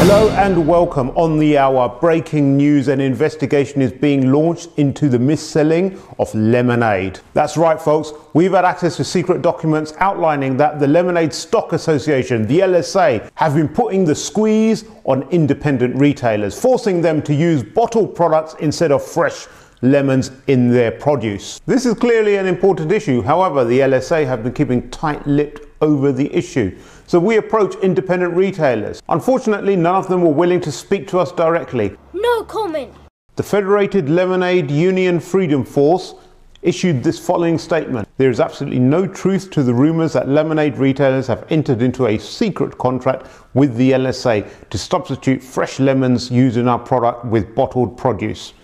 Hello and welcome. On the hour, breaking news: an investigation is being launched into the mis-selling of lemonade. That's right, folks. We've had access to secret documents outlining that the Lemonade Stock Association, the LSA, have been putting the squeeze on independent retailers, forcing them to use bottled products instead of fresh lemons in their produce. This is clearly an important issue. However, the LSA have been keeping tight-lipped over the issue. So we approached independent retailers. Unfortunately, none of them were willing to speak to us directly. No comment. The Federated Lemonade Union Freedom Force issued this following statement: there is absolutely no truth to the rumours that lemonade retailers have entered into a secret contract with the LSA to substitute fresh lemons used in our product with bottled produce.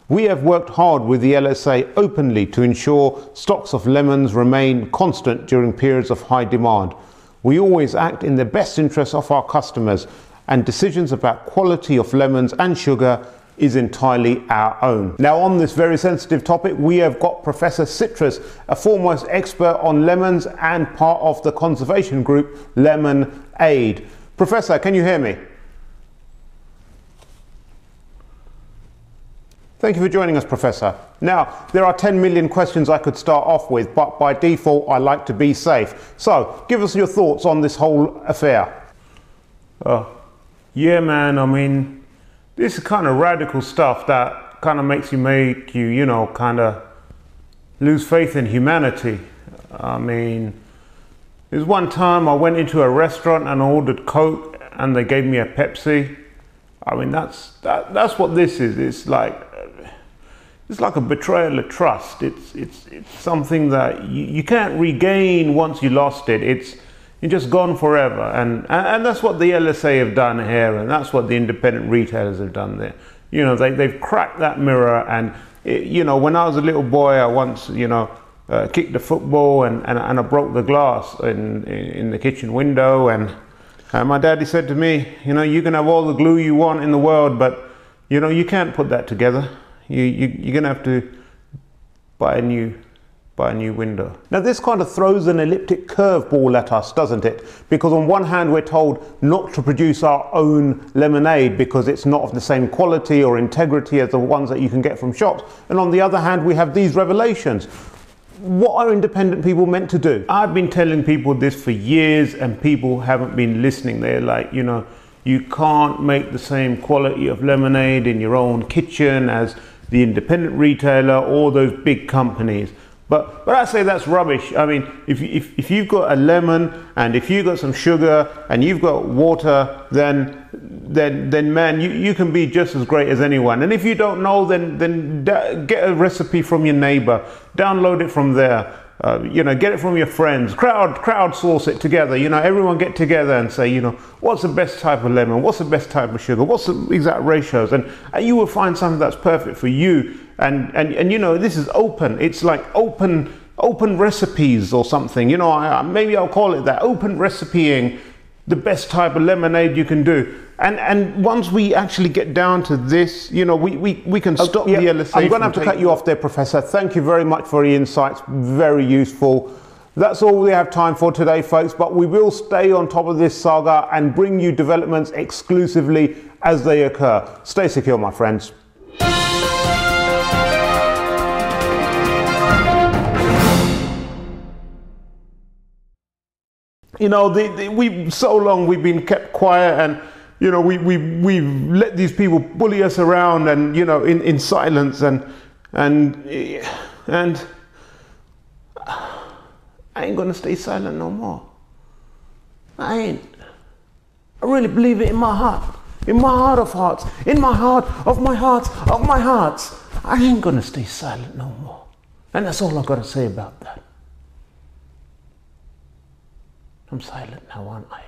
We have worked hard with the LSA openly to ensure stocks of lemons remain constant during periods of high demand. We always act in the best interest of our customers, and decisions about quality of lemons and sugar is entirely our own. Now, on this very sensitive topic, we have got Professor Citrus, a foremost expert on lemons and part of the conservation group Lemonade. Professor, can you hear me? Thank you for joining us, Professor. Now, there are 10 million questions I could start off with, but by default, I like to be safe. So, give us your thoughts on this whole affair. Yeah, man, I mean, this is kind of radical stuff that kind of makes you, you know, kind of lose faith in humanity. I mean, there's one time I went into a restaurant and I ordered Coke and they gave me a Pepsi. I mean, that's what this is. It's like a betrayal of trust. It's something that you can't regain once you lost it. You're just gone forever. And that's what the LSA have done here, and that's what the independent retailers have done there. You know, they've cracked that mirror. And you know, when I was a little boy, I once, you know, kicked the football and I broke the glass in the kitchen window. And my daddy said to me, you know, you can have all the glue you want in the world, but you know, you can't put that together. You're gonna have to buy a new window. Now, this kind of throws an elliptic curveball at us, doesn't it? Because on one hand, we're told not to produce our own lemonade because it's not of the same quality or integrity as the ones that you can get from shops. And on the other hand, we have these revelations. What are independent people meant to do? I've been telling people this for years and people haven't been listening. They're like, you know, you can't make the same quality of lemonade in your own kitchen as the independent retailer or those big companies. But I say that's rubbish. I mean, if you've got a lemon and if you've got some sugar and you've got water, then man, you can be just as great as anyone. And if you don't know, then get a recipe from your neighbor, download it from there. You know, get it from your friends, crowdsource it together. You know, everyone get together and say, you know, what's the best type of lemon? What's the best type of sugar? What's the exact ratios? And you will find something that's perfect for you. And you know, this is open. It's like open recipes or something. You know, maybe I'll call it that. Open recipeing the best type of lemonade you can do. And once we actually get down to this, you know, we can stop the LSA. I'm going to have to cut you off there, Professor. Thank you very much for your insights. Very useful. That's all we have time for today, folks, but we will stay on top of this saga and bring you developments exclusively as they occur. Stay secure, my friends. You know, so long we've been kept quiet, and you know, we've let these people bully us around, and you know, in silence, and I ain't gonna stay silent no more. I ain't. I really believe it in my heart of hearts, in my heart of my hearts of my hearts. I ain't gonna stay silent no more, and that's all I gotta say about that. I'm silent now, aren't I?